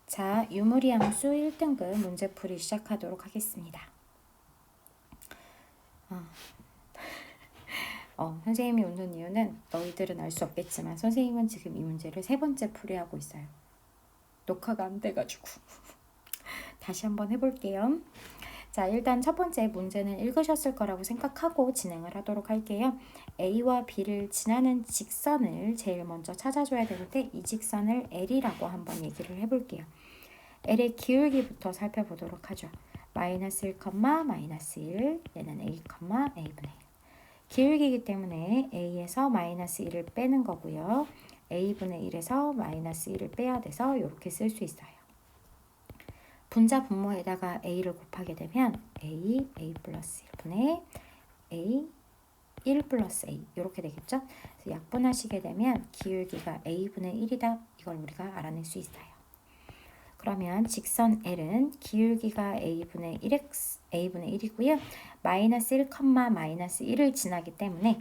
자, 유무리함수 1등급 문제풀이 시작하도록 하겠습니다. 선생님이 웃는 이유는 너희들은 알 수 없겠지만 선생님은 지금 이 문제를 3번째 풀이하고 있어요. 녹화가 안 돼가지고. 다시 한번 해볼게요. 자, 일단 첫 번째 문제는 읽으셨을 거라고 생각하고 진행을 하도록 할게요. A와 B를 지나는 직선을 제일 먼저 찾아줘야 되는데 이 직선을 L이라고 한번 얘기를 해볼게요. L의 기울기부터 살펴보도록 하죠. 마이너스 1, 마이너스 1, 얘는 A, A분의 1. 기울기이기 때문에 A에서 마이너스 1을 빼는 거고요. A분의 1에서 마이너스 1을 빼야 돼서 이렇게 쓸 수 있어요. 분자 분모에다가 A를 곱하게 되면 A 플러스 1분의 A, 1 플러스 A 이렇게 되겠죠? 그래서 약분하시게 되면 기울기가 A분의 1이다. 이걸 우리가 알아낼 수 있어요. 그러면 직선 L은 기울기가 A분의 1이고요. 마이너스 1, 마이너스 1을 지나기 때문에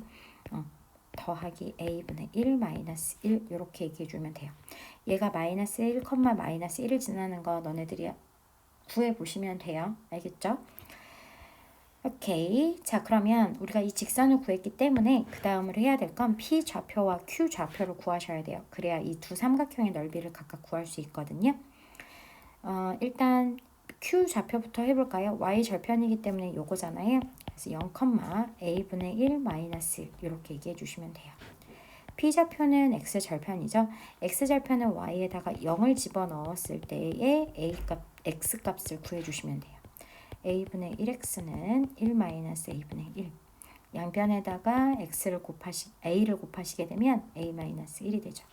더하기 A분의 1, 마이너스 1 이렇게 얘기해주면 돼요. 얘가 마이너스 1, 마이너스 1을 지나는 거 너네들이 구해보시면 돼요. 알겠죠? 오케이. 자, 그러면 우리가 이 직선을 구했기 때문에 그 다음으로 해야 될 건 P 좌표와 Q 좌표를 구하셔야 돼요. 그래야 이 두 삼각형의 넓이를 각각 구할 수 있거든요. 일단 Q 좌표부터 해볼까요? Y 절편이기 때문에 요거잖아요. 그래서 0, A분의 1 마이너스 1 이렇게 얘기해 주시면 돼요. P 좌표는 X 절편이죠. X 절편은 Y에다가 0을 집어넣었을 때의 X 값을 구해주시면 돼요. A분의 1X는 1 마이너스 A분의 1. 양변에다가 A를 곱하시게 되면 A 마이너스 1이 되죠.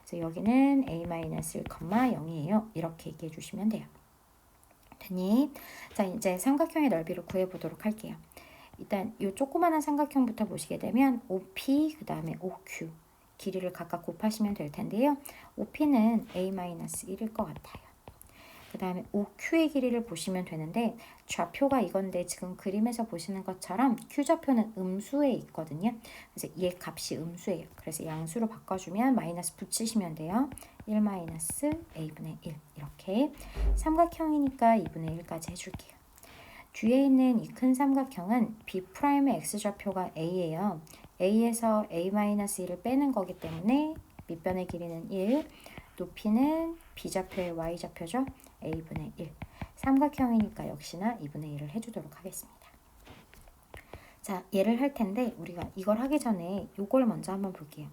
그래서 여기는 A 마이너스 1, 0이에요. 이렇게 얘기해 주시면 돼요. 됐니? 자, 이제 삼각형의 넓이를 구해보도록 할게요. 일단 이 조그마한 삼각형부터 보시게 되면 OP 그 다음에 OQ 길이를 각각 곱하시면 될 텐데요. OP는 A-1일 것 같아요. 그 다음에 OQ의 길이를 보시면 되는데 좌표가 이건데 지금 그림에서 보시는 것처럼 Q좌표는 음수에 있거든요. 그래서 얘 값이 음수예요. 그래서 양수로 바꿔주면 마이너스 붙이시면 돼요. 1 마이너스 A분의 1 이렇게 삼각형이니까 2분의 1까지 해줄게요. 뒤에 있는 이 큰 삼각형은 B'의 X좌표가 A예요. A에서 A-1을 빼는 거기 때문에 밑변의 길이는 1, 높이는 B좌표의 Y좌표죠. A분의 1. 삼각형이니까 역시나 2분의 1을 해주도록 하겠습니다. 자, 얘를 할 텐데 우리가 이걸 하기 전에 이걸 먼저 한번 볼게요.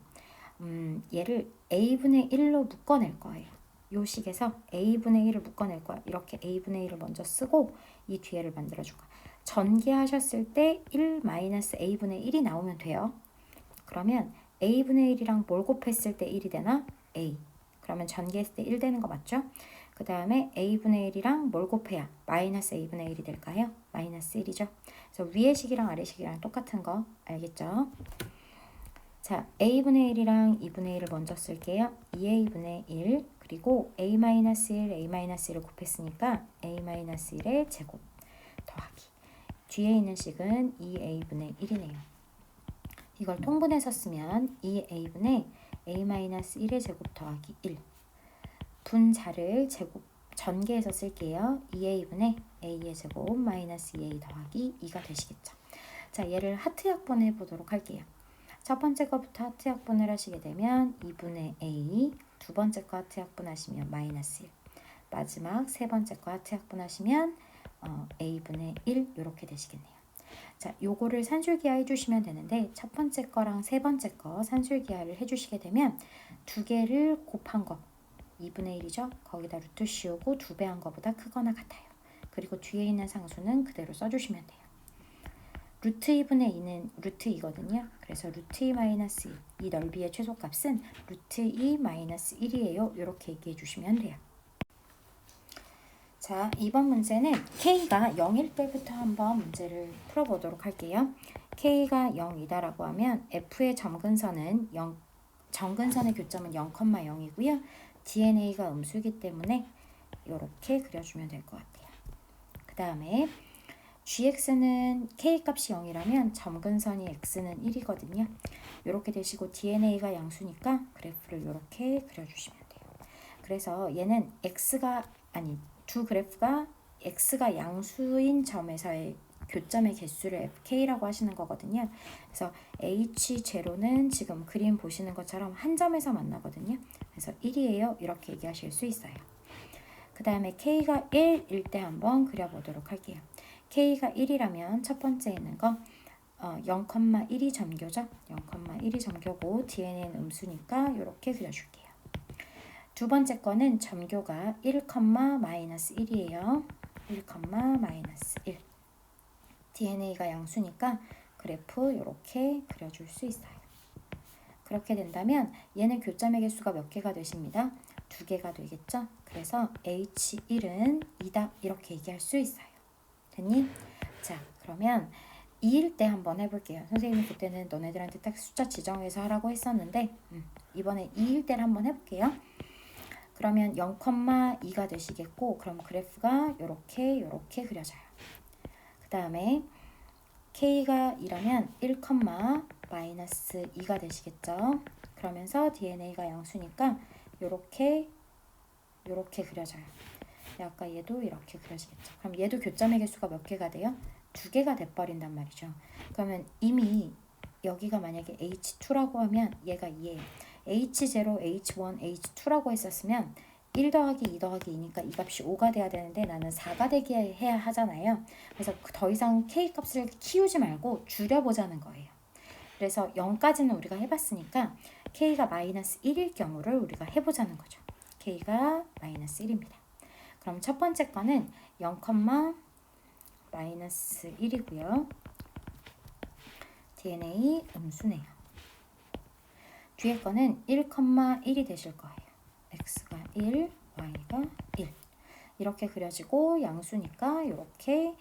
얘를 A분의 1로 묶어낼 거예요. 요 식에서 A분의 1을 묶어낼 거야. 이렇게 A분의 1을 먼저 쓰고 이 뒤에를 만들어줄 거야. 전개하셨을 때 1 마이너스 A분의 1이 나오면 돼요. 그러면 A분의 1이랑 뭘 곱했을 때 1이 되나? A. 그러면 전개했을 때 1 되는 거 맞죠? 그 다음에 A분의 1이랑 뭘 곱해야 마이너스 A분의 1이 될까요? 마이너스 1이죠. 그래서 위의 식이랑 아래 식이랑 똑같은 거 알겠죠? 자, A분의 1이랑 2분의 1을 먼저 쓸게요. 2A분의 1 그리고 A-1, A-1을 곱했으니까 A-1의 제곱 더하기 뒤에 있는 식은 2A분의 1이네요. 이걸 통분해서 쓰면 2A분의 A-1의 제곱 더하기 1 분자를 제곱 전개해서 쓸게요. 2A분의 A의 제곱 마이너스 2A 더하기 2가 되시겠죠. 자, 얘를 하트 약분해 보도록 할게요. 첫 번째 거부터 하트 약분을 하시게 되면 2분의 A, 두 번째 거 하트 약분하시면 마이너스 1, 마지막 세 번째 거 하트 약분하시면 A분의 1 이렇게 되시겠네요. 자, 요거를 산술기하 해주시면 되는데 첫 번째 거랑 세 번째 거 산술기하를 해주시게 되면 두 개를 곱한 거 2분의 1이죠. 거기다 루트 씌우고 2배 한 거보다 크거나 같아요. 그리고 뒤에 있는 상수는 그대로 써주시면 돼요. 루트 2분의 2는 루트 2거든요. 그래서 루트 2 마이너스 2, 이 넓이의 최소값은 루트 2 마이너스 1이에요. 이렇게 얘기해 주시면 돼요. 자, 이번 문제는 K가 0일 때부터 한번 문제를 풀어보도록 할게요. K가 0이다라고 하면 F의 점근선은 정근선의 교점은 0,0이고요. DNA가 음수이기 때문에 이렇게 그려주면 될 것 같아요. 그 다음에 gx는 k값이 0이라면 점근선이 x는 1이거든요. 이렇게 되시고 DNA가 양수니까 그래프를 이렇게 그려주시면 돼요. 그래서 얘는 두 그래프가 x가 양수인 점에서의 교점의 개수를 fk라고 하시는 거거든요. 그래서 h0는 지금 그림 보시는 것처럼 한 점에서 만나거든요. 그래서 1이에요. 이렇게 얘기하실 수 있어요. 그 다음에 k가 1일 때 한번 그려보도록 할게요. k가 1이라면 첫 번째 있는 거 0,1이 점교죠. 0,1이 점교고 DNA는 음수니까 이렇게 그려줄게요. 두 번째 거는 점교가 1,-1이에요. 1,-1. DNA가 양수니까 그래프 이렇게 그려줄 수 있어요. 그렇게 된다면 얘는 교점의 개수가 몇 개가 되십니다. 2개가 되겠죠. 그래서 H1은 2다 이렇게 얘기할 수 있어요. 됐니? 자, 그러면 2일 때 한번 해볼게요. 선생님이 그때는 너네들한테 딱 숫자 지정해서 하라고 했었는데 이번에 2일 때를 한번 해볼게요. 그러면 0,2가 되시겠고 그럼 그래프가 이렇게 그려져요. 그 다음에 K가 2라면 1,-2가 되시겠죠. 그러면서 DNA가 양수니까 이렇게 그려져요. 아까 얘도 이렇게 그려지겠죠. 그럼 얘도 교점의 개수가 몇 개가 돼요? 2개가 돼버린단 말이죠. 그러면 이미 여기가 만약에 H2라고 하면 얘가 2예요. H0, H1, H2라고 했었으면 1 더하기 2 더하기 2니까 이 값이 5가 돼야 되는데 나는 4가 되게 해야 하잖아요. 그래서 더 이상 K 값을 키우지 말고 줄여보자는 거예요. 그래서 0까지는 우리가 해봤으니까 K가 -1일 경우를 우리가 해보자는 거죠. K가 -1입니다. 그럼 첫 번째 거는 0,-1이고요. DNA 음수네요. 뒤에 거는 1,1이 되실 거예요. x가 1, y가 1 이렇게 그려지고 양수니까 요렇게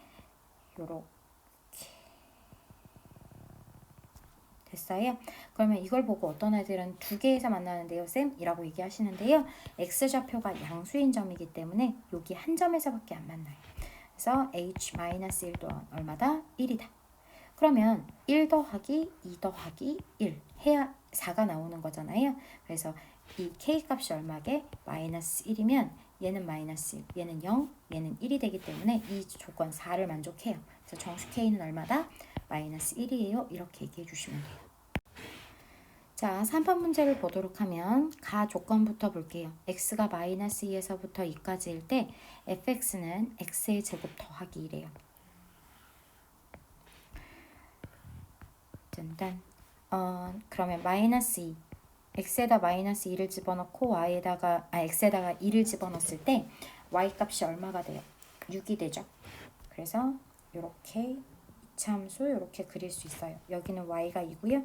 됐어요. 그러면 이걸 보고 어떤 애들은 2개에서 만나는데요 쌤? 이라고 얘기하시는데요. x좌표가 양수인 점이기 때문에 여기 한 점에서밖에 안 만나요. 그래서 h-1도 얼마다? 1이다. 그러면 1 더하기 2 더하기 1 해야 4가 나오는 거잖아요. 그래서 이 k값이 얼마게? -1이면 얘는 -1, 얘는 0, 얘는 1이 되기 때문에 이 조건 4를 만족해요. 그래서 정수 k는 얼마다? -1이에요. 이렇게 얘기해 주시면 돼요. 자, 3번 문제를 보도록 하면 가 조건부터 볼게요. x가 -2에서부터 2까지일 때 fx는 x의 제곱 더하기 1이에요. 짠짠. 그러면 -2 x에다 -2를 집어넣고 x에다가 2를 집어넣었을 때 y 값이 얼마가 돼요? 6이 되죠. 그래서 이렇게 이차함수 이렇게 그릴 수 있어요. 여기는 y가 2고요.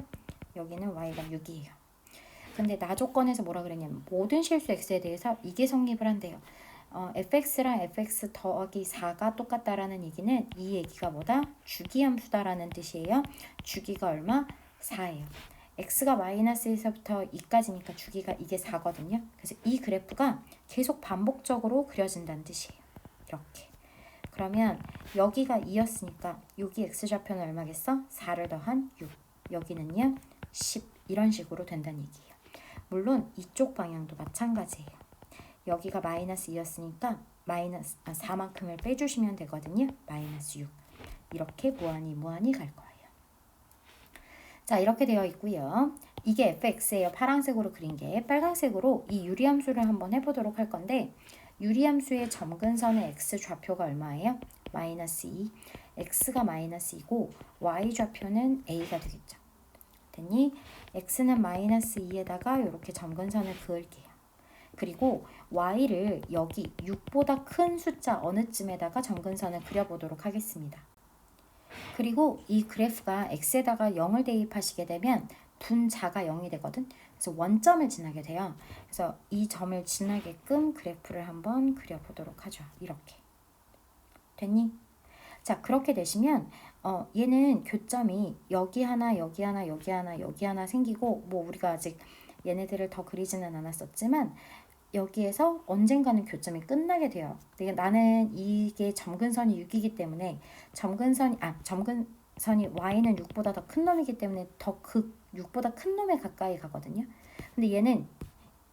여기는 y가 6이에요. 근데 나 조건에서 뭐라 그랬냐면 모든 실수 x에 대해서 이게 성립을 한대요. fx랑 fx 더하기 4가 똑같다라는 얘기는 이 얘기가 뭐다? 주기함수다라는 뜻이에요. 주기가 얼마? 4예요. x가 -1에서부터 2까지니까 주기가 이게 4거든요. 그래서 이 그래프가 계속 반복적으로 그려진다는 뜻이에요. 이렇게. 그러면 여기가 2였으니까 여기 x좌표는 얼마겠어? 4를 더한 6. 여기는요 10 이런 식으로 된다는 얘기예요. 물론 이쪽 방향도 마찬가지예요. 여기가 -2였으니까 4만큼을 빼주시면 되거든요. -6 이렇게 무한히 갈 거예요. 자, 이렇게 되어 있고요. 이게 fx예요. 파란색으로 그린 게. 빨간색으로 이 유리함수를 한번 해보도록 할 건데 유리함수의 점근선의 x좌표가 얼마예요? -2. x가 -2고 y좌표는 a가 되겠죠. 됐니? x는 -2에다가 이렇게 점근선을 그을게요. 그리고 y를 여기 6보다 큰 숫자 어느 쯤에다가 점근선을 그려보도록 하겠습니다. 그리고 이 그래프가 x에다가 0을 대입하시게 되면 분자가 0이 되거든. 그래서 원점을 지나게 돼요. 그래서 이 점을 지나게끔 그래프를 한번 그려보도록 하죠. 이렇게. 됐니? 자, 그렇게 되시면 얘는 교점이 여기 하나, 여기 하나, 여기 하나, 여기 하나 생기고 뭐 우리가 아직 얘네들을 더 그리지는 않았었지만 여기에서 언젠가는 교점이 끝나게 돼요. 나는 이게 점근선이 6이기 때문에 점근선이 y는 6보다 더 큰 놈이기 때문에 더 그 6보다 큰 놈에 가까이 가거든요. 근데 얘는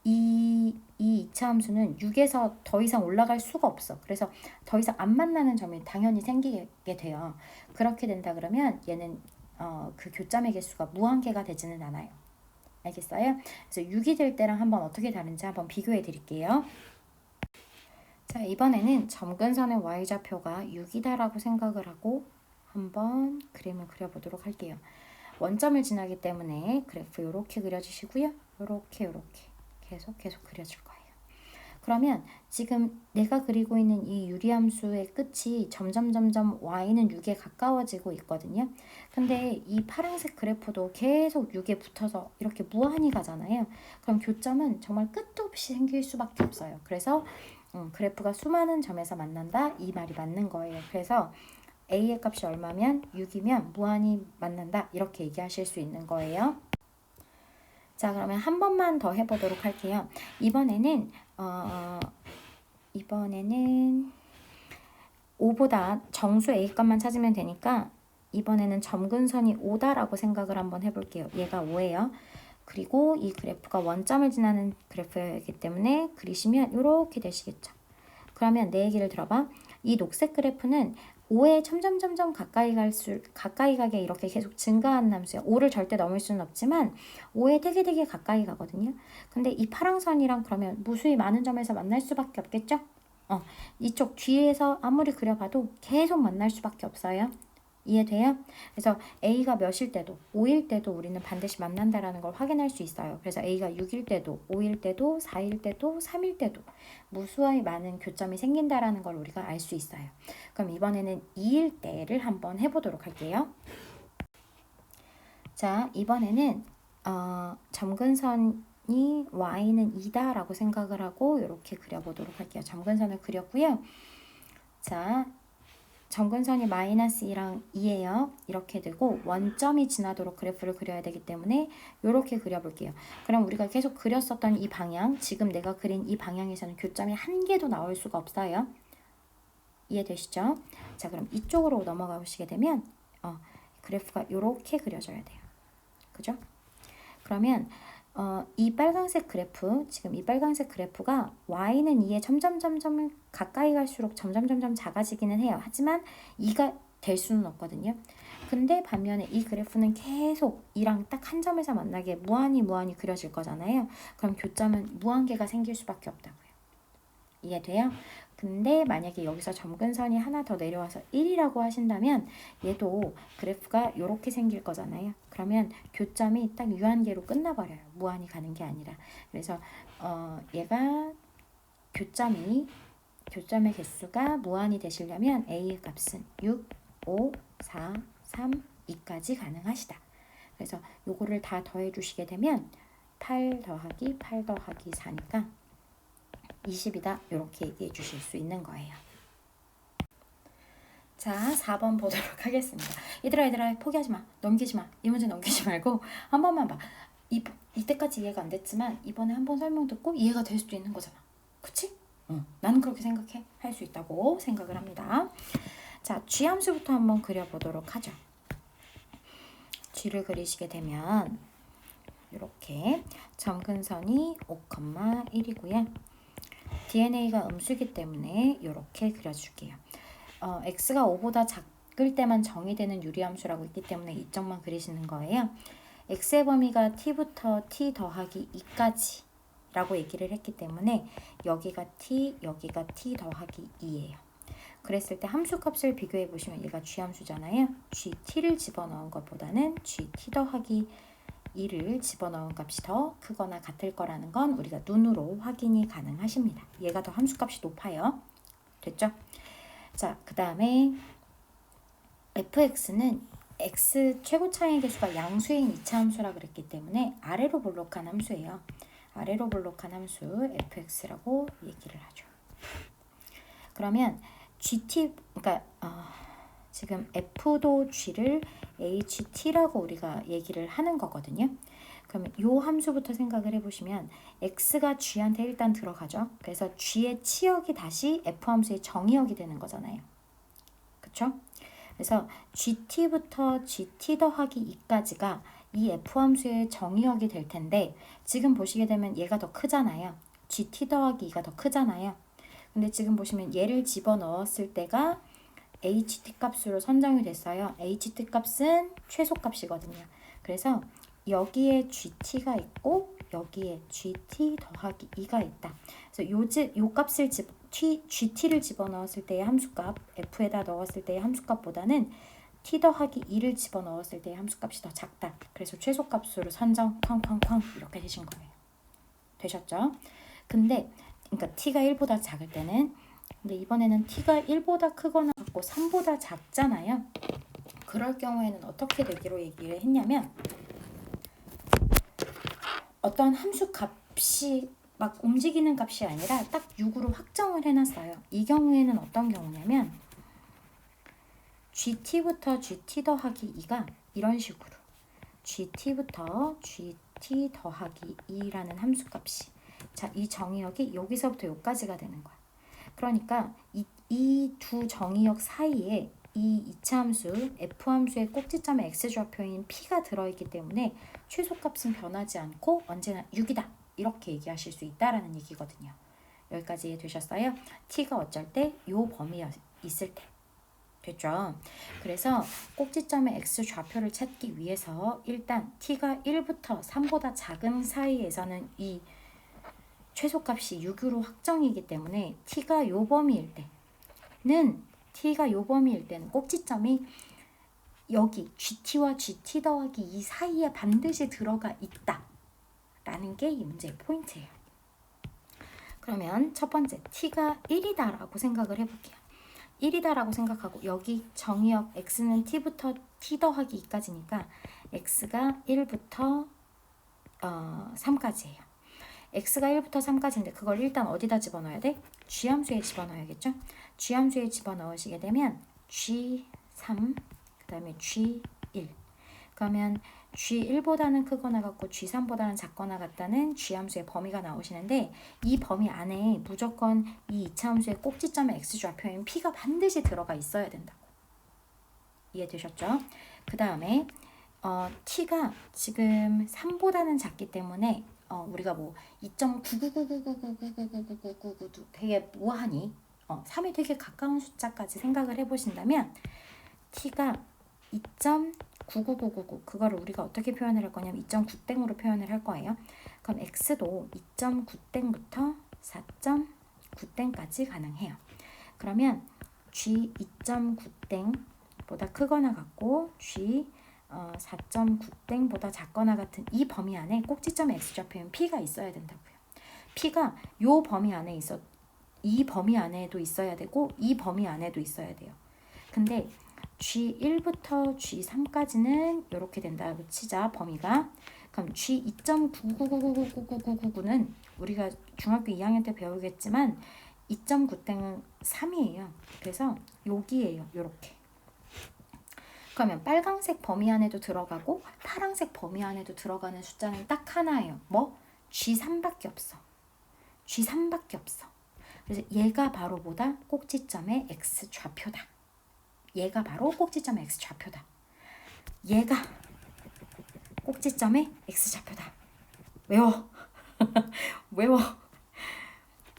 이 이차함수는 6에서 더 이상 올라갈 수가 없어. 그래서 더 이상 안 만나는 점이 당연히 생기게 돼요. 그렇게 된다 그러면 얘는 그 교점의 개수가 무한계가 되지는 않아요. 알겠어요? 그래서 6이 될 때랑 한번 어떻게 다른지 한번 비교해 드릴게요. 자, 이번에는 점근선의 y좌표가 6이다라고 생각을 하고 한번 그림을 그려보도록 할게요. 원점을 지나기 때문에 그래프 이렇게 그려주시고요. 이렇게 계속 그려줄 거예요. 그러면 지금 내가 그리고 있는 이 유리함수의 끝이 점점 y는 6에 가까워지고 있거든요. 근데 이 파란색 그래프도 계속 6에 붙어서 이렇게 무한히 가잖아요. 그럼 교점은 정말 끝도 없이 생길 수밖에 없어요. 그래서 그래프가 수많은 점에서 만난다, 이 말이 맞는 거예요. 그래서 A의 값이 얼마면 6이면 무한히 만난다, 이렇게 얘기하실 수 있는 거예요. 자, 그러면 한 번만 더 해보도록 할게요. 이번에는 5보다 정수 A 값만 찾으면 되니까 이번에는 점근선이 5다라고 생각을 한번 해볼게요. 얘가 5예요. 그리고 이 그래프가 원점을 지나는 그래프이기 때문에 그리시면 이렇게 되시겠죠. 그러면 내 얘기를 들어봐. 이 녹색 그래프는 5에 점점 가까이 가게 이렇게 계속 증가하는 함수예요. 5를 절대 넘을 수는 없지만 5에 되게 가까이 가거든요. 근데 이 파랑선이랑 그러면 무수히 많은 점에서 만날 수밖에 없겠죠? 이쪽 뒤에서 아무리 그려봐도 계속 만날 수밖에 없어요. 이해돼요? 그래서 A가 몇일 때도 5일 때도 우리는 반드시 만난다라는 걸 확인할 수 있어요. 그래서 A가 6일 때도 5일 때도 4일 때도 3일 때도 무수히 많은 교점이 생긴다라는 걸 우리가 알 수 있어요. 그럼 이번에는 2일 때를 한번 해보도록 할게요. 자, 이번에는 점근선이 y는 2다라고 생각을 하고 이렇게 그려보도록 할게요. 점근선을 그렸고요. 자, 점근선이 마이너스 2랑 2예요. 이렇게 되고 원점이 지나도록 그래프를 그려야 되기 때문에 이렇게 그려볼게요. 그럼 우리가 계속 그렸었던 이 방향, 지금 내가 그린 이 방향에서는 교점이 한 개도 나올 수가 없어요. 이해되시죠? 자, 그럼 이쪽으로 넘어가 보시게 되면 그래프가 이렇게 그려져야 돼요. 그죠? 그러면 이 빨간색 그래프, 지금 이 빨간색 그래프가 y는 2에 점점 가까이 갈수록 점점 작아지기는 해요. 하지만 2가 될 수는 없거든요. 근데 반면에 이 그래프는 계속 2랑 딱 한 점에서 만나게 무한히 그려질 거잖아요. 그럼 교점은 무한계가 생길 수밖에 없다고요. 이해돼요? 근데 만약에 여기서 점근선이 하나 더 내려와서 1이라고 하신다면 얘도 그래프가 이렇게 생길 거잖아요. 그러면 교점이 딱 유한계로 끝나버려요. 무한히 가는 게 아니라. 그래서 얘가 교점의 개수가 무한히 되시려면 A의 값은 6, 5, 4, 3, 2까지 가능하시다. 그래서 요거를 다 더해 주시게 되면 8 더하기 4니까 20이다. 이렇게 얘기해 주실 수 있는 거예요. 자, 4번 보도록 하겠습니다. 얘들아 포기하지 마. 넘기지 마. 이 문제 넘기지 말고 한 번만 봐. 이때까지 이해가 안 됐지만 이번에 한 번 설명 듣고 이해가 될 수도 있는 거잖아. 그치? 나는 그렇게 생각해. 할 수 있다고 생각을 합니다. 자, G함수부터 한번 그려보도록 하죠. G를 그리시게 되면 이렇게 점근선이 5,1이고요. DNA가 음수이기 때문에 이렇게 그려줄게요. x가 5보다 작을 때만 정의되는 유리함수라고 있기 때문에 이 점만 그리시는 거예요. x의 범위가 t부터 t 더하기 2까지 라고 얘기를 했기 때문에 여기가 t, 여기가 t 더하기 2예요. 그랬을 때 함수값을 비교해 보시면 얘가 g함수잖아요. gt를 집어넣은 것보다는 gt 더하기 2를 집어넣은 값이 더 크거나 같을 거라는 건 우리가 눈으로 확인이 가능하십니다. 얘가 더 함수값이 높아요. 됐죠? 자, 그 다음에 fx는 x 최고차의 개수가 양수인 2차 함수라 그랬기 때문에 아래로 볼록한 함수예요. 아래로 볼록한 함수 fx라고 얘기를 하죠. 그러면 gt, 그러니까 지금 f도 g를 ht라고 우리가 얘기를 하는 거거든요. 그러면 이 함수부터 생각을 해보시면 x가 g한테 일단 들어가죠. 그래서 g의 치역이 다시 f함수의 정의역이 되는 거잖아요. 그쵸? 그래서 gt부터 gt 더하기 2까지가 이 f 함수의 정의역이 될 텐데 지금 보시게 되면 얘가 더 크잖아요. gt 더하기 2가 더 크잖아요. 근데 지금 보시면 얘를 집어넣었을 때가 ht 값으로 선정이 됐어요. ht 값은 최소값이거든요. 그래서 여기에 gt가 있고 여기에 gt 더하기 2가 있다. 그래서 요 값을 gt를 집어넣었을 때의 함수값, f에다 넣었을 때의 함수값보다는 t 더하기 2를 집어넣었을 때의 함수값이 더 작다. 그래서 최소값으로 선정 쾅쾅쾅 이렇게 되신 거예요. 되셨죠? 근데 그러니까 t가 1보다 작을 때는, 근데 이번에는 t가 1보다 크거나 같고 3보다 작잖아요. 그럴 경우에는 어떻게 되기로 얘기를 했냐면 어떤 함수 값이 막 움직이는 값이 아니라 딱 6으로 확정을 해놨어요. 이 경우에는 어떤 경우냐면 gt부터 gt 더하기 2가 이런 식으로 gt부터 gt 더하기 2라는 함수값이, 자, 이 정의역이 여기서부터 여기까지가 되는 거야. 그러니까 이 두 정의역 사이에 이 이차함수 f함수의 꼭지점에 x좌표인 p가 들어있기 때문에 최소값은 변하지 않고 언제나 6이다 이렇게 얘기하실 수 있다라는 얘기거든요. 여기까지 이해되셨어요? t가 어쩔 때 요 범위에 있을 때 됐죠? 그래서 꼭지점의 x좌표를 찾기 위해서 일단 t가 1부터 3보다 작은 사이에서는 이 최소값이 6으로 확정이기 때문에 t가 요 범위일 때는 꼭지점이 여기 gt와 gt 더하기 2 사이에 반드시 들어가 있다 라는 게 이 문제의 포인트예요. 그러면 첫 번째 t가 1이다 라고 생각을 해볼게요. 1이다 라고 생각하고 여기 정의역 x는 t부터 t 더하기 2까지니까 x가 1부터 3까지예요. x가 1부터 3까지인데 그걸 일단 어디다 집어넣어야 돼? g함수에 집어넣어야겠죠? g함수에 집어넣으시게 되면 g3, 그 다음에 g1. 그러면 g1보다는 크거나 같고 g3보다는 작거나 같다는 g함수의 범위가 나오시는데 이 범위 안에 무조건 이 이차함수의 꼭지점의 x좌표인 p가 반드시 들어가 있어야 된다고. 이해되셨죠? 그 다음에 t가 지금 3보다는 작기 때문에 우리가 뭐 2.99999999999 되게 뭐하니? 3이 되게 가까운 숫자까지 생각을 해보신다면 t가 2.99999 그거를 우리가 어떻게 표현을 할 거냐면 2.9땡으로 표현을 할 거예요. 그럼 x도 2.9땡부터 4.9땡까지 가능해요. 그러면 g 2.9땡보다 크거나 같고 g 4.9땡보다 작거나 같은 이 범위 안에 꼭지점의 x좌표인 p가 있어야 된다고요. p가 요 범위 안에 이 범위 안에도 있어야 되고 이 범위 안에도 있어야 돼요. 근데 G1부터 G3까지는 이렇게 된다고 치자, 범위가. 그럼 G2.999999999는 우리가 중학교 2학년 때 배우겠지만 2.9땡은 3이에요. 그래서 여기에요. 요렇게. 그러면 빨강색 범위 안에도 들어가고 파란색 범위 안에도 들어가는 숫자는 딱 하나예요. 뭐? G3밖에 없어. G3밖에 없어. 그래서 얘가 바로 뭐다? 꼭지점의 x좌표다. 얘가 바로 꼭지점의 x좌표다. 얘가 꼭지점의 x좌표다. 외워. 외워.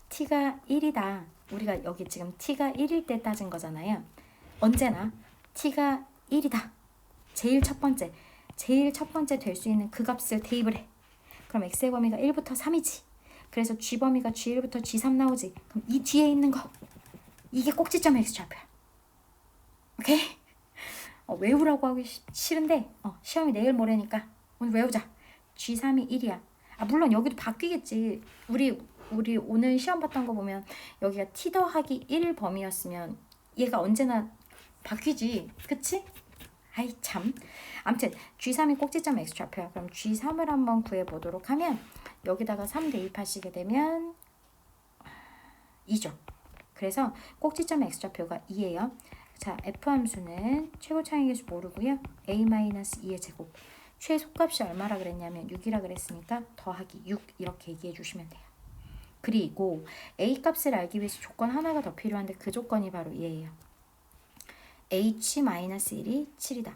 t가 1이다. 우리가 여기 지금 t가 1일 때 따진 거잖아요. 언제나 t가 1이다. 제일 첫 번째 될 수 있는 그 값을 대입을 해. 그럼 x의 범위가 1부터 3이지. 그래서 g 범위가 g1부터 g3 나오지. 그럼 이 뒤에 있는 거 이게 꼭지점의 x좌표야. 오케이? 외우라고 하기 싫은데 시험이 내일 모레니까 오늘 외우자. G3이 1이야. 물론 여기도 바뀌겠지. 우리 오늘 시험 봤던 거 보면 여기가 t 더하기 1 범위였으면 얘가 언제나 바뀌지. 그치? 아이 참. 아무튼 G3이 꼭지점 x좌표야. 그럼 G3을 한번 구해보도록 하면 여기다가 3 대입하시게 되면 2죠. 그래서 꼭지점 x좌표가 2예요. 자, f함수는 최고 차이 계수 모르고요. a-2의 제곱. 최소값이 얼마라 그랬냐면 6이라 그랬으니까 더하기 6 이렇게 얘기해 주시면 돼요. 그리고 a 값을 알기 위해서 조건 하나가 더 필요한데 그 조건이 바로 얘예요. h-1이 7이다.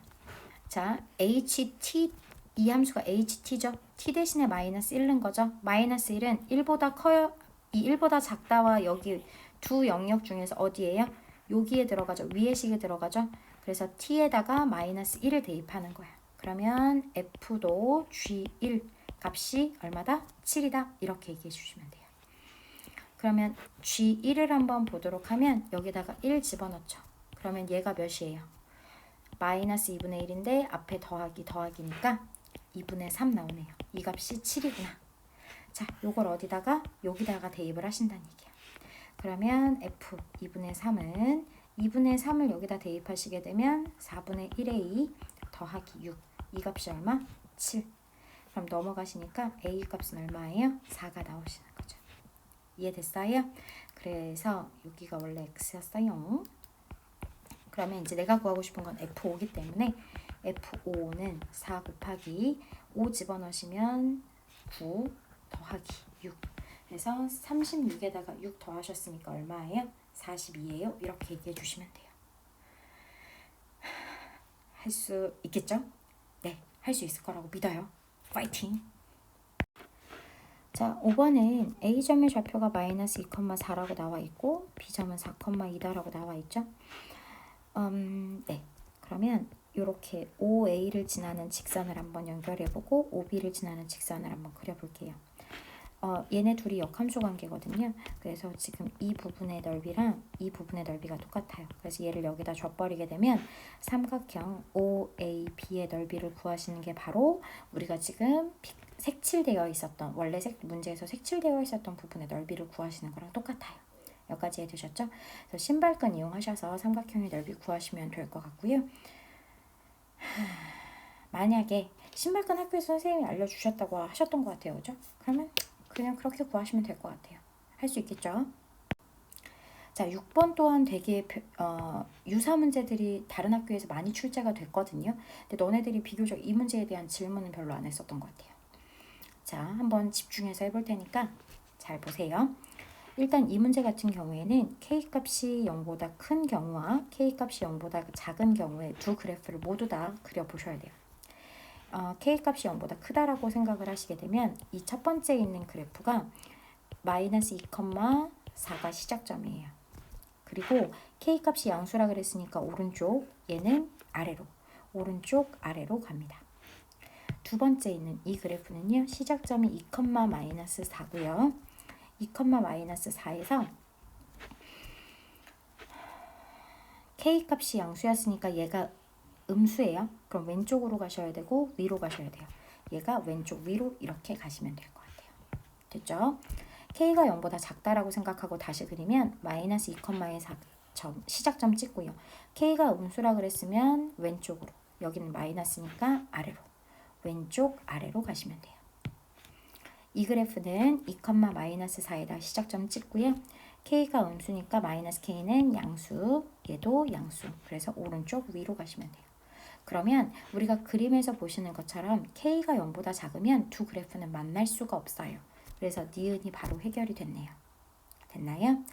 자, ht 이 함수가 ht죠. t 대신에 마이너스 1는 거죠. 마이너스 1은 1보다 커요. 이 1보다 작다와 여기 두 영역 중에서 어디예요? 여기에 들어가죠. 위에 식에 들어가죠. 그래서 t에다가 마이너스 1을 대입하는 거야. 그러면 f도 g1 값이 얼마다? 7이다. 이렇게 얘기해 주시면 돼요. 그러면 g1을 한번 보도록 하면 여기다가 1 집어넣죠. 그러면 얘가 몇이에요? 마이너스 2분의 1인데 앞에 더하기 더하기니까 2분의 3 나오네요. 이 값이 7이구나. 자, 요걸 어디다가? 여기다가 대입을 하신다는 얘기야. 그러면 f 2분의 3은 2분의 3을 여기다 대입하시게 되면 4분의 1의 2 더하기 6. 이 값이 얼마? 7. 그럼 넘어가시니까 a 값은 얼마예요? 4가 나오시는 거죠. 이해됐어요? 그래서 여기가 원래 x였어요. 그러면 이제 내가 구하고 싶은 건 F5이기 때문에 F5는 4 곱하기 5 집어넣으시면 9 더하기 6. 그래서 36에다가 6 더하셨으니까 얼마예요? 42예요. 이렇게 얘기해 주시면 돼요. 할 수 있겠죠? 네, 할 수 있을 거라고 믿어요. 파이팅! 자, 5번은 A점의 좌표가 마이너스 2,4라고 나와 있고 B점은 4,2다라고 나와 있죠? 네. 그러면 이렇게 OA를 지나는 직선을 한번 연결해보고 OB를 지나는 직선을 한번 그려볼게요. 얘네 둘이 역함수 관계거든요. 그래서 지금 이 부분의 넓이랑 이 부분의 넓이가 똑같아요. 그래서 얘를 여기다 줘버리게 되면 삼각형 OAB의 넓이를 구하시는 게 바로 우리가 지금 색칠되어 있었던 원래 문제에서 색칠되어 있었던 부분의 넓이를 구하시는 거랑 똑같아요. 여기까지 해두셨죠? 그래서 신발끈 이용하셔서 삼각형의 넓이 구하시면 될 것 같고요. 만약에 신발끈 학교에서 선생님이 알려주셨다고 하셨던 것 같아요. 그죠? 그러면 그냥 그렇게 구하시면 될 것 같아요. 할 수 있겠죠? 자, 6번 또한 되게 유사 문제들이 다른 학교에서 많이 출제가 됐거든요. 근데 너네들이 비교적 이 문제에 대한 질문은 별로 안 했었던 것 같아요. 자, 한번 집중해서 해볼 테니까 잘 보세요. 일단 이 문제 같은 경우에는 K값이 0보다 큰 경우와 K값이 0보다 작은 경우에 두 그래프를 모두 다 그려보셔야 돼요. K값이 0보다 크다라고 생각을 하시게 되면 이 첫 번째 있는 그래프가 마이너스 2,4가 시작점이에요. 그리고 K값이 양수라 그랬으니까 오른쪽, 얘는 아래로, 오른쪽 아래로 갑니다. 두 번째 있는 이 그래프는요. 시작점이 2, 마이너스 4고요. 2, 마이너스 4에서 K값이 양수였으니까 얘가 음수예요. 그럼 왼쪽으로 가셔야 되고 위로 가셔야 돼요. 얘가 왼쪽 위로 이렇게 가시면 될 것 같아요. 됐죠? K가 0보다 작다라고 생각하고 다시 그리면 마이너스 2,의 4점 시작점 찍고요. K가 음수라 그랬으면 왼쪽으로, 여기는 마이너스니까 아래로, 왼쪽 아래로 가시면 돼요. 이 그래프는 2, 마이너스 4에다 시작점 찍고요. K가 음수니까 마이너스 K는 양수, 얘도 양수. 그래서 오른쪽 위로 가시면 돼요. 그러면 우리가 그림에서 보시는 것처럼 K가 0보다 작으면 두 그래프는 만날 수가 없어요. 그래서 니은이 바로 해결이 됐네요. 됐나요?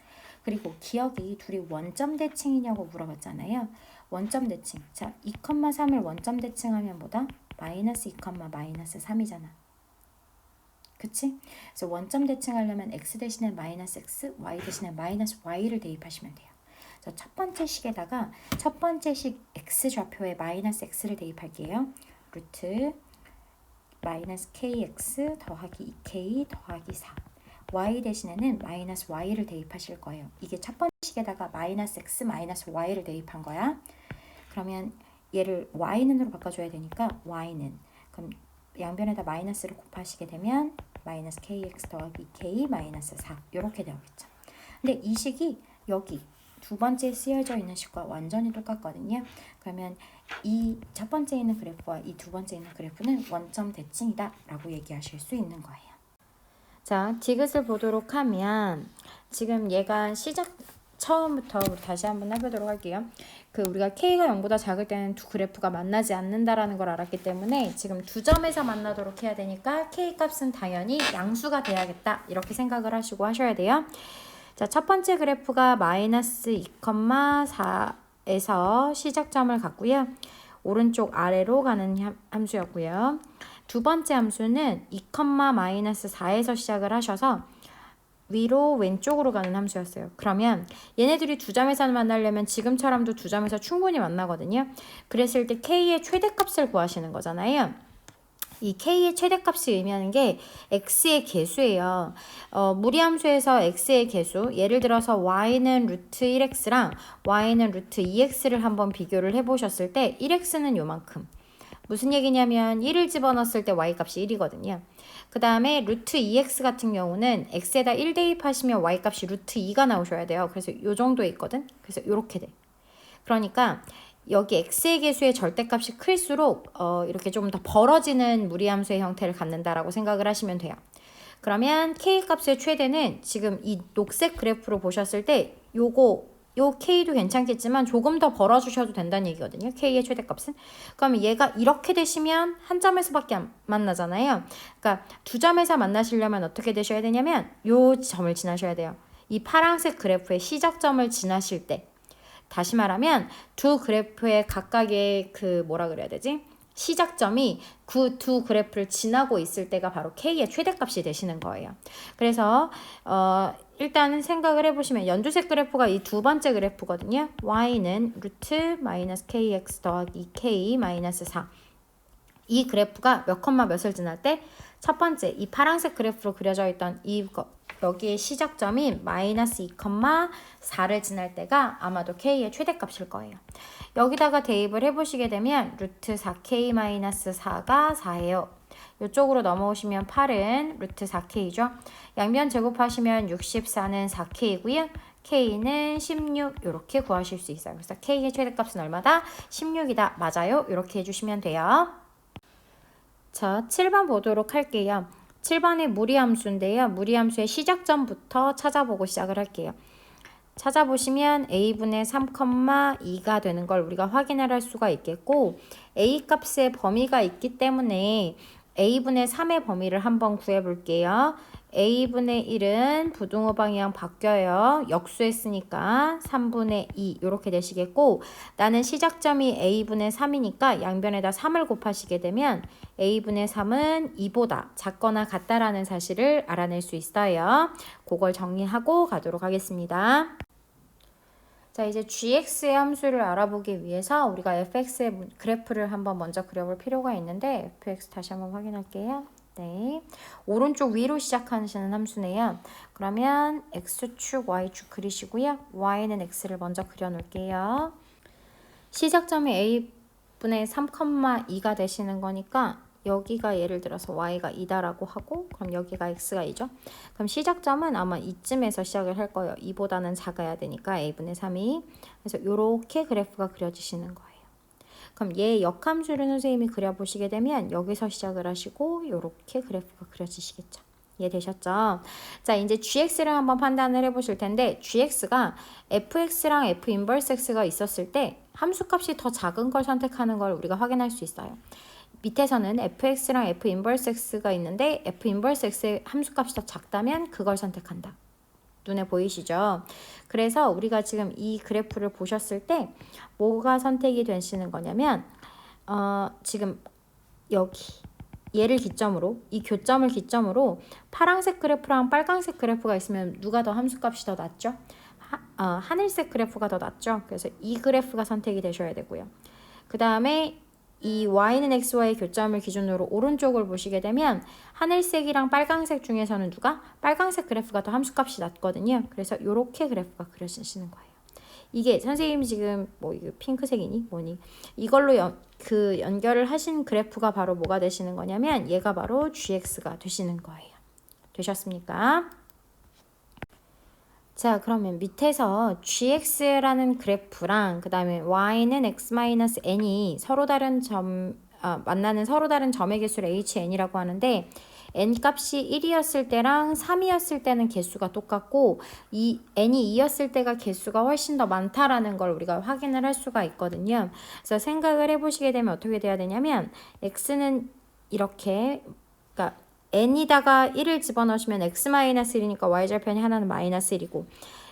그리고 기억이 둘이 원점 대칭이냐고 물어봤잖아요. 원점 대칭. 자, 2, 3을 원점 대칭하면 뭐다? 마이너스 2, 마이너스 3이잖아. 그치? 그래서 원점 대칭하려면 x 대신에 마이너스 x, y 대신에 마이너스 y를 대입하시면 돼요. 그래서 첫 번째 식에다가 첫 번째 식 x 좌표에 마이너스 x를 대입할게요. 루트 마이너스 kx 더하기 2k 더하기 4. y 대신에는 마이너스 y를 대입하실 거예요. 이게 첫 번째 식에다가 마이너스 x 마이너스 y를 대입한 거야. 그러면 얘를 y는으로 바꿔줘야 되니까 y는 그럼 양변에다 마이너스를 곱하시게 되면 마이너스 kx 더하기 k 마이너스 4 이렇게 되겠죠. 근데 이 식이 여기 두 번째 쓰여져 있는 식과 완전히 똑같거든요. 그러면 이 첫 번째 있는 그래프와 이 두 번째 있는 그래프는 원점 대칭이다 라고 얘기하실 수 있는 거예요. 자, 디귿을 보도록 하면 지금 얘가 처음부터 우리 다시 한번 해보도록 할게요. 우리가 K가 0보다 작을 때는 두 그래프가 만나지 않는다라는 걸 알았기 때문에 지금 두 점에서 만나도록 해야 되니까 K 값은 당연히 양수가 돼야겠다 이렇게 생각을 하시고 하셔야 돼요. 자, 첫 번째 그래프가 마이너스 2,4에서 시작점을 갖고요. 오른쪽 아래로 가는 함수였고요. 두 번째 함수는 2,-4에서 시작을 하셔서 위로 왼쪽으로 가는 함수였어요. 그러면 얘네들이 두 점에서 만나려면 지금처럼도 두 점에서 충분히 만나거든요. 그랬을 때 k의 최대값을 구하시는 거잖아요. 이 k의 최대값이 의미하는 게 x의 개수예요. 무리함수에서 x의 개수, 예를 들어서 y는 루트 1x랑 y는 루트 2x를 한번 비교를 해보셨을 때 1x는 요만큼. 무슨 얘기냐면 1을 집어넣었을 때 y값이 1이거든요. 그 다음에 루트 2x 같은 경우는 x에다 1 대입하시면 y값이 루트 2가 나오셔야 돼요. 그래서 요 정도에 있거든. 그래서 요렇게 돼. 그러니까 여기 x의 개수의 절대값이 클수록 이렇게 좀 더 벌어지는 무리함수의 형태를 갖는다라고 생각을 하시면 돼요. 그러면 k값의 최대는 지금 이 녹색 그래프로 보셨을 때 요 k도 괜찮겠지만 조금 더 벌어주셔도 된다는 얘기거든요. k의 최대값은. 그러면 얘가 이렇게 되시면 한 점에서밖에 안 만나잖아요. 그러니까 두 점에서 만나시려면 어떻게 되셔야 되냐면 요 점을 지나셔야 돼요. 이 파란색 그래프의 시작점을 지나실 때, 다시 말하면 두 그래프의 각각의 그 뭐라 그래야 되지? 시작점이 그 두 그래프를 지나고 있을 때가 바로 k의 최대값이 되시는 거예요. 그래서 일단 생각을 해보시면 연두색 그래프가 이 두 번째 그래프거든요. y는 루트 마이너스 kx 더하기 k 마이너스 4. 이 그래프가 몇 컴마 몇을 지날 때 첫 번째 이 파란색 그래프로 그려져 있던 여기의 시작점인 마이너스 2,4를 지날 때가 아마도 k의 최대값일 거예요. 여기다가 대입을 해보시게 되면 루트 4k 마이너스 4가 4예요. 이쪽으로 넘어오시면 8은 루트 4k죠. 양변 제곱하시면 64는 4k이고요. k는 16 이렇게 구하실 수 있어요. 그래서 k의 최대값은 얼마다? 16이다. 맞아요. 이렇게 해주시면 돼요. 자, 7번 보도록 할게요. 7번의 무리함수인데요. 무리함수의 시작점부터 찾아보고 시작을 할게요. 찾아보시면 a분의 3,2가 되는 걸 우리가 확인을 할 수가 있겠고 a 값의 범위가 있기 때문에 a분의 3의 범위를 한번 구해볼게요. a분의 1은 부등호 방향 바뀌어요. 역수했으니까 3분의 2 이렇게 되시겠고 나는 시작점이 a분의 3이니까 양변에다 3을 곱하시게 되면 a분의 3은 2보다 작거나 같다라는 사실을 알아낼 수 있어요. 그걸 정리하고 가도록 하겠습니다. 자, 이제 gx의 함수를 알아보기 위해서 우리가 fx의 그래프를 한번 먼저 그려볼 필요가 있는데 fx 다시 한번 확인할게요. 네, 오른쪽 위로 시작하시는 함수네요. 그러면 x축, y축 그리시고요. y는 x를 먼저 그려놓을게요. 시작점이 a분의 3,2가 되시는 거니까 여기가 예를 들어서 y가 2다라고 하고 그럼 여기가 x가 2죠. 그럼 시작점은 아마 이쯤에서 시작을 할 거예요. 2보다는 작아야 되니까 a분의 3이. 그래서 이렇게 그래프가 그려지시는 거예요. 그럼 얘 역함수를 선생님이 그려보시게 되면 여기서 시작을 하시고 이렇게 그래프가 그려지시겠죠. 이해되셨죠? 자, 이제 gx를 한번 판단을 해보실 텐데 gx가 fx랑 f 인버스 x가 있었을 때 함수값이 더 작은 걸 선택하는 걸 우리가 확인할 수 있어요. 밑에서는 fx랑 f 인버스 x가 있는데 f 인버스 x의 함수값이 더 작다면 그걸 선택한다. 눈에 보이시죠? 그래서 우리가 지금 이 그래프를 보셨을 때 뭐가 선택이 되시는 거냐면 지금 여기 얘를 기점으로 이 교점을 기점으로 파란색 그래프랑 빨간색 그래프가 있으면 누가 더 함수값이 더 낮죠? 하늘색 그래프가 더 낮죠? 그래서 이 그래프가 선택이 되셔야 되고요. 그 다음에 이 y는 x와의 교점을 기준으로 오른쪽을 보시게 되면 하늘색이랑 빨간색 중에서는 누가? 빨간색 그래프가 더 함수값이 낮거든요. 그래서 이렇게 그래프가 그려지시는 거예요. 이게 선생님이 지금 뭐 이거 핑크색이니 뭐니 이걸로 연결을 하신 그래프가 바로 뭐가 되시는 거냐면 얘가 바로 gx가 되시는 거예요. 되셨습니까? 자, 그러면 밑에서 gx라는 그래프랑 그 다음에 y는 x-n이 서로 다른 만나는 서로 다른 점의 개수를 hn이라고 하는데 n 값이 1이었을 때랑 3이었을 때는 개수가 똑같고 이 n이 2였을 때가 개수가 훨씬 더 많다라는 걸 우리가 확인을 할 수가 있거든요. 그래서 생각을 해보시게 되면 어떻게 돼야 되냐면 x는 이렇게 n에다가 1을 집어넣으시면 x-1이니까 y절편이 하나는 마이너스 1이고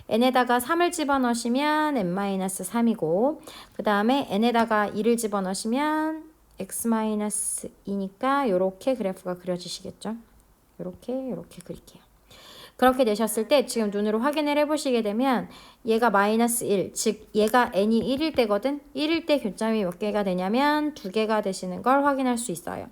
n에다가 3을 집어넣으시면 n-3이고 그 다음에 n에다가 2를 집어넣으시면 x-2니까 요렇게 그래프가 그려지시겠죠. 요렇게 그릴게요. 그렇게 되셨을 때 지금 눈으로 확인을 해보시게 되면 얘가 마이너스 1, 즉 얘가 n이 1일 때거든. 1일 때 교점이 몇 개가 되냐면 2개가 되시는 걸 확인할 수 있어요.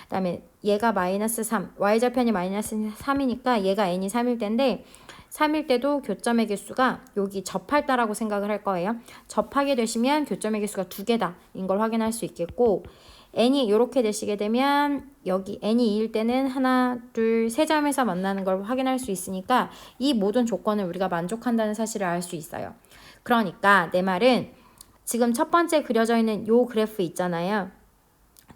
그 다음에 얘가 마이너스 3, y절편이 마이너스 3이니까 얘가 n이 3일 때인데 3일 때도 교점의 개수가 여기 접할다라고 생각을 할 거예요. 접하게 되시면 교점의 개수가 2개다 인 걸 확인할 수 있겠고 n이 이렇게 되시게 되면 여기 n이 2일 때는 하나, 둘, 세 점에서 만나는 걸 확인할 수 있으니까 이 모든 조건을 우리가 만족한다는 사실을 알 수 있어요. 그러니까 내 말은 지금 첫 번째 그려져 있는 요 그래프 있잖아요.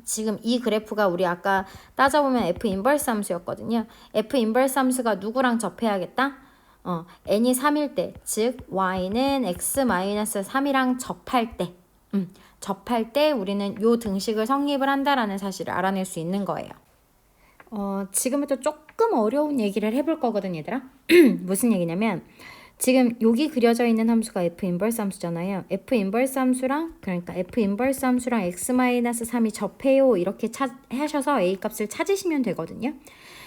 지금 이 그래프가 우리 아까 따져보면 f 인버스 함수였거든요. f 인버스 함수가 누구랑 접해야겠다? n이 3일 때, 즉 y는 x-3이랑 접할 때 접할 때 우리는 요 등식을 성립을 한다라는 사실을 알아낼 수 있는 거예요. 지금부터 조금 어려운 얘기를 해볼 거거든 얘들아. 무슨 얘기냐면 지금 여기 그려져 있는 함수가 f 인버스 함수잖아요. f 인버스 함수랑 그러니까 f 인버스 함수랑 x-3이 접해요 이렇게 하셔서 a 값을 찾으시면 되거든요.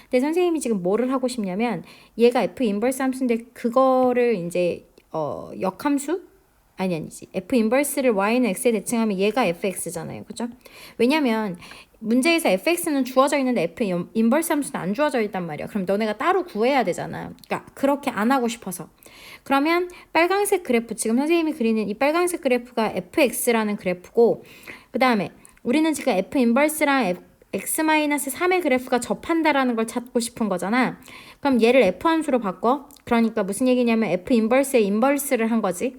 근데 선생님이 지금 뭐를 하고 싶냐면 얘가 f 인버스 함수인데 그거를 이제 역함수? 아니지. f 인버스를 y는 x에 대칭하면 얘가 fx잖아요. 그죠? 왜냐면 문제에서 fx는 주어져 있는데 f 인버스 함수는 안 주어져 있단 말이야. 그럼 너네가 따로 구해야 되잖아. 그러니까 그렇게 안 하고 싶어서. 그러면 빨간색 그래프, 지금 선생님이 그리는 이 빨간색 그래프가 fx라는 그래프고 그 다음에 우리는 지금 f 인버스랑 x-3의 그래프가 접한다라는 걸 찾고 싶은 거잖아. 그럼 얘를 f 함수로 바꿔. 그러니까 무슨 얘기냐면 f 인버스의 인버스를 한 거지.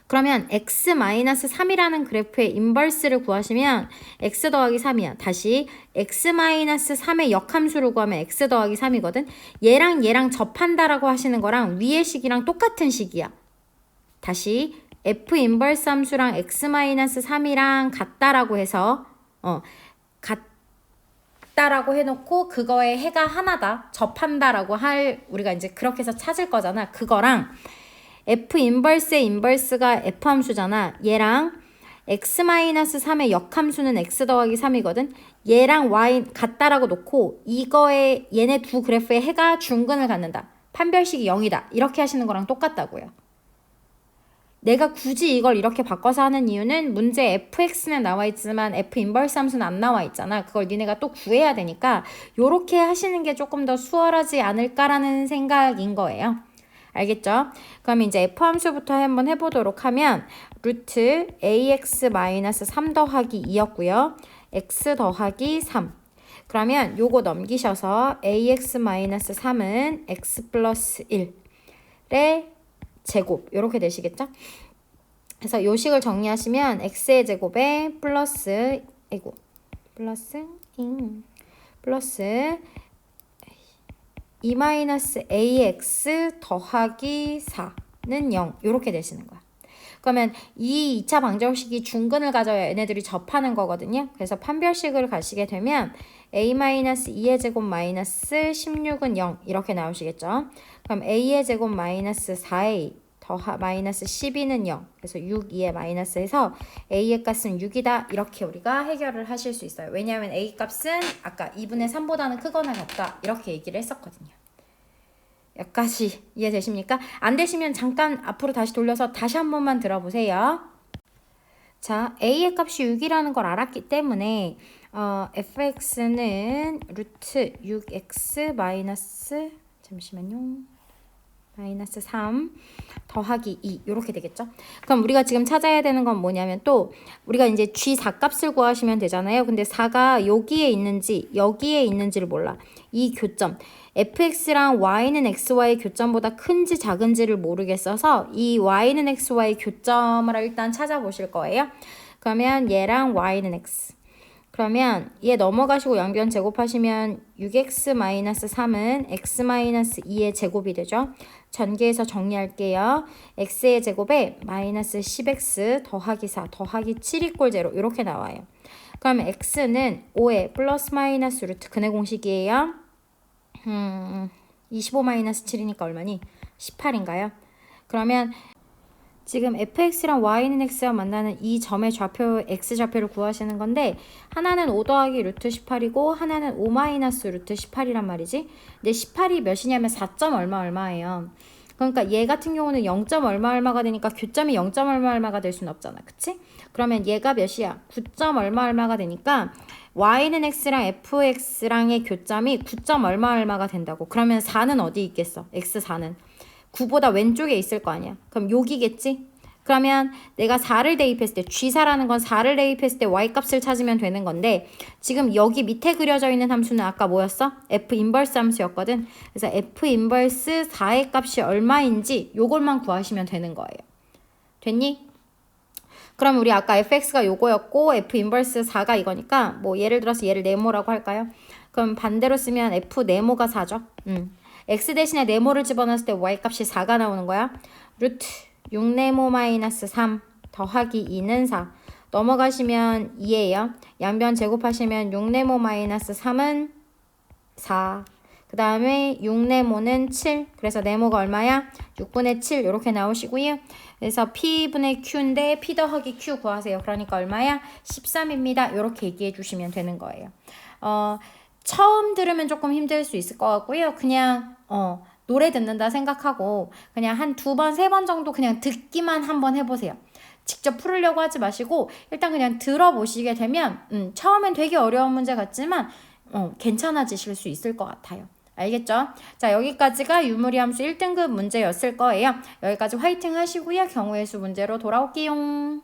그러면 x-3이라는 그래프의 인버스를 구하시면 x 더하기 3이야. 다시 x-3의 역함수를 구하면 x 더하기 3이거든. 얘랑 접한다라고 하시는 거랑 위의 식이랑 똑같은 식이야. 다시 f 인버스 함수랑 x-3이랑 같다라고 해서 같다라고 해놓고 그거의 해가 하나다. 접한다라고 우리가 이제 그렇게 해서 찾을 거잖아. 그거랑 f 인버스의 인버스가 f 함수잖아. 얘랑 x-3의 역함수는 x 더하기 3이거든. 얘랑 y 같다라고 놓고 이거에 얘네 두 그래프의 해가 중근을 갖는다. 판별식이 0이다. 이렇게 하시는 거랑 똑같다고요. 내가 굳이 이걸 이렇게 바꿔서 하는 이유는 문제 fx는 나와 있지만 f 인버스 함수는 안 나와 있잖아. 그걸 니네가 또 구해야 되니까 요렇게 하시는 게 조금 더 수월하지 않을까라는 생각인 거예요. 알겠죠? 그럼 이제 f 함수부터 한번 해보도록 하면 루트 ax-3 더하기 2였고요. x 더하기 3. 그러면 요거 넘기셔서 ax-3은 x 플러스 1의 제곱 이렇게 되시겠죠? 그래서 요식을 정리하시면 x의 제곱에 플러스 플러스 2-ax 더하기 4는 0 이렇게 되시는 거야. 그러면 이 2차 방정식이 중근을 가져야 얘네들이 접하는 거거든요. 그래서 판별식을 가시게 되면 a-2의 제곱 마이너스 16은 0 이렇게 나오시겠죠. 그럼 a의 제곱 마이너스 4a 마이너스 12는 0. 그래서 6, 2의 마이너스에서 a의 값은 6이다. 이렇게 우리가 해결을 하실 수 있어요. 왜냐하면 a 값은 아까 2분의 3보다는 크거나 같다. 이렇게 얘기를 했었거든요. 여기까지 이해되십니까? 안 되시면 잠깐 앞으로 다시 돌려서 다시 한 번만 들어보세요. 자, a의 값이 6이라는 걸 알았기 때문에 fx는 루트 6x 마이너스 마이너스 3 더하기 2 이렇게 되겠죠. 그럼 우리가 지금 찾아야 되는 건 뭐냐면 또 우리가 이제 g4 값을 구하시면 되잖아요. 근데 4가 여기에 있는지 여기에 있는지를 몰라. 이 교점 fx랑 y는 xy 교점보다 큰지 작은지를 모르겠어서 이 y는 xy 교점을 일단 찾아보실 거예요. 그러면 얘랑 y는 x. 그러면 얘 넘어가시고 양변 제곱하시면 6x-3은 x-2의 제곱이 되죠. 전개해서 정리할게요. x의 제곱에 마이너스 10x 더하기 4 더하기 7 = 0 이렇게 나와요. 그러면 x는 5의 플러스 마이너스 루트 근의 공식이에요. 25 마이너스 7이니까 얼마니? 18인가요? 그러면 지금 fx랑 y는 x와 만나는 이 점의 좌표 x좌표를 구하시는 건데 하나는 5 더하기 루트 18이고 하나는 5 마이너스 루트 18이란 말이지. 근데 18이 몇이냐면 4점 얼마 얼마예요. 그러니까 얘 같은 경우는 0. 얼마 얼마가 되니까 교점이 0. 얼마 얼마가 될 수는 없잖아. 그치? 그러면 얘가 몇이야? 9. 얼마 얼마가 되니까 y는 x랑 fx랑의 교점이 9. 얼마 얼마가 된다고. 그러면 4는 어디 있겠어? x4는 9보다 왼쪽에 있을 거 아니야. 그럼 여기겠지? 그러면 내가 4를 대입했을 때 G4라는 건 4를 대입했을 때 Y값을 찾으면 되는 건데 지금 여기 밑에 그려져 있는 함수는 아까 뭐였어? F 인버스 함수였거든. 그래서 F 인버스 4의 값이 얼마인지 요걸만 구하시면 되는 거예요. 됐니? 그럼 우리 아까 fx가 요거였고 F 인버스 4가 이거니까 뭐 예를 들어서 얘를 네모라고 할까요? 그럼 반대로 쓰면 F 네모가 4죠. x 대신에 네모를 집어넣었을 때 y값이 4가 나오는 거야. 루트 6네모 마이너스 3 더하기 2는 4. 넘어가시면 2예요. 양변 제곱하시면 6네모 마이너스 3은 4. 그 다음에 6네모는 7. 그래서 네모가 얼마야? 6분의 7 이렇게 나오시고요. 그래서 P분의 Q인데 P 더하기 Q 구하세요. 그러니까 얼마야? 13입니다. 이렇게 얘기해 주시면 되는 거예요. 처음 들으면 조금 힘들 수 있을 것 같고요. 그냥 노래 듣는다 생각하고 그냥 한 2번, 3번 정도 그냥 듣기만 한번 해보세요. 직접 풀으려고 하지 마시고 일단 그냥 들어보시게 되면 처음엔 되게 어려운 문제 같지만 괜찮아지실 수 있을 것 같아요. 알겠죠? 자, 여기까지가 유무리 함수 1등급 문제였을 거예요. 여기까지 화이팅 하시고요. 경우의 수 문제로 돌아올게요.